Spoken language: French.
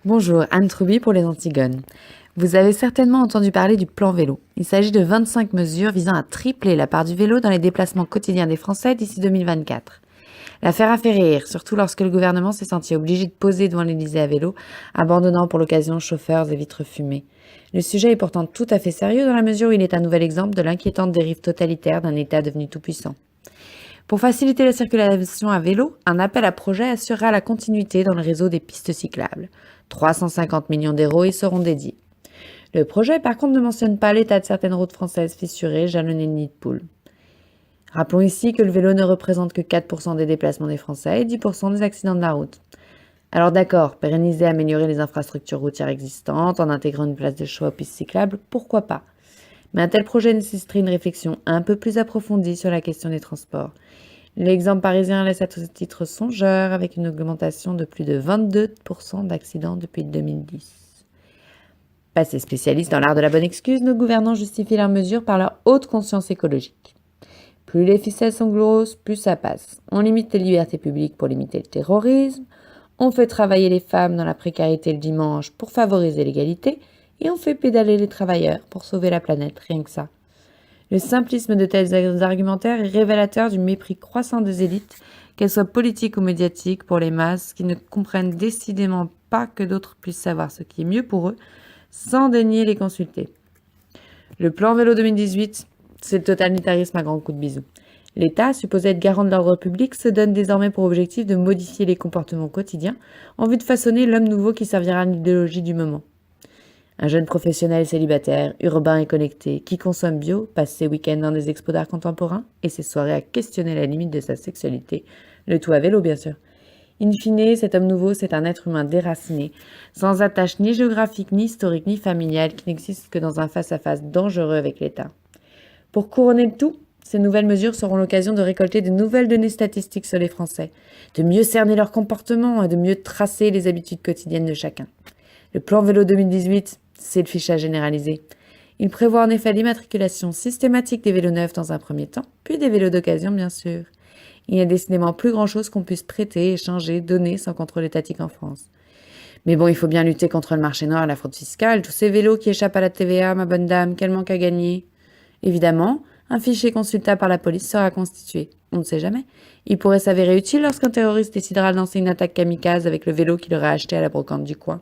Bonjour, Anne Trouby pour les Antigones. Vous avez certainement entendu parler du plan vélo. Il s'agit de 25 mesures visant à tripler la part du vélo dans les déplacements quotidiens des Français d'ici 2024. L'affaire a fait rire, surtout lorsque le gouvernement s'est senti obligé de poser devant l'Élysée à vélo, abandonnant pour l'occasion chauffeurs et vitres fumées. Le sujet est pourtant tout à fait sérieux dans la mesure où il est un nouvel exemple de l'inquiétante dérive totalitaire d'un État devenu tout-puissant. Pour faciliter la circulation à vélo, un appel à projet assurera la continuité dans le réseau des pistes cyclables. 350 millions d'euros y seront dédiés. Le projet, par contre, ne mentionne pas l'état de certaines routes françaises fissurées, jalonnées de nids de poules. Rappelons ici que le vélo ne représente que 4% des déplacements des Français et 10% des accidents de la route. Alors d'accord, pérenniser et améliorer les infrastructures routières existantes en intégrant une place de choix aux pistes cyclables, pourquoi pas? Mais un tel projet nécessiterait une réflexion un peu plus approfondie sur la question des transports. L'exemple parisien laisse à ce titre songeur avec une augmentation de plus de 22% d'accidents depuis 2010. Passés spécialistes dans l'art de la bonne excuse, nos gouvernants justifient leurs mesures par leur haute conscience écologique. Plus les ficelles sont grosses, plus ça passe. On limite les libertés publiques pour limiter le terrorisme, on fait travailler les femmes dans la précarité le dimanche pour favoriser l'égalité, et on fait pédaler les travailleurs pour sauver la planète, rien que ça. Le simplisme de tels argumentaires est révélateur du mépris croissant des élites, qu'elles soient politiques ou médiatiques, pour les masses qui ne comprennent décidément pas que d'autres puissent savoir ce qui est mieux pour eux, sans daigner les consulter. Le plan vélo 2018, c'est le totalitarisme à grands coups de bisous. L'État, supposé être garant de l'ordre public, se donne désormais pour objectif de modifier les comportements quotidiens en vue de façonner l'homme nouveau qui servira à l'idéologie du moment. Un jeune professionnel célibataire, urbain et connecté, qui consomme bio, passe ses week-ends dans des expos d'art contemporain et ses soirées à questionner la limite de sa sexualité, le tout à vélo bien sûr. In fine, cet homme nouveau, c'est un être humain déraciné, sans attache ni géographique, ni historique, ni familiale, qui n'existe que dans un face-à-face dangereux avec l'État. Pour couronner le tout, ces nouvelles mesures seront l'occasion de récolter de nouvelles données statistiques sur les Français, de mieux cerner leur comportement et de mieux tracer les habitudes quotidiennes de chacun. Le plan vélo 2018, c'est le fichage généralisé. Il prévoit en effet l'immatriculation systématique des vélos neufs dans un premier temps, puis des vélos d'occasion bien sûr. Il n'y a décidément plus grand-chose qu'on puisse prêter, échanger, donner sans contrôle étatique en France. Mais bon, il faut bien lutter contre le marché noir et la fraude fiscale, tous ces vélos qui échappent à la TVA, ma bonne dame, quel manque à gagner. Évidemment, un fichier consultable par la police sera constitué. On ne sait jamais. Il pourrait s'avérer utile lorsqu'un terroriste décidera de lancer une attaque kamikaze avec le vélo qu'il aurait acheté à la brocante du coin.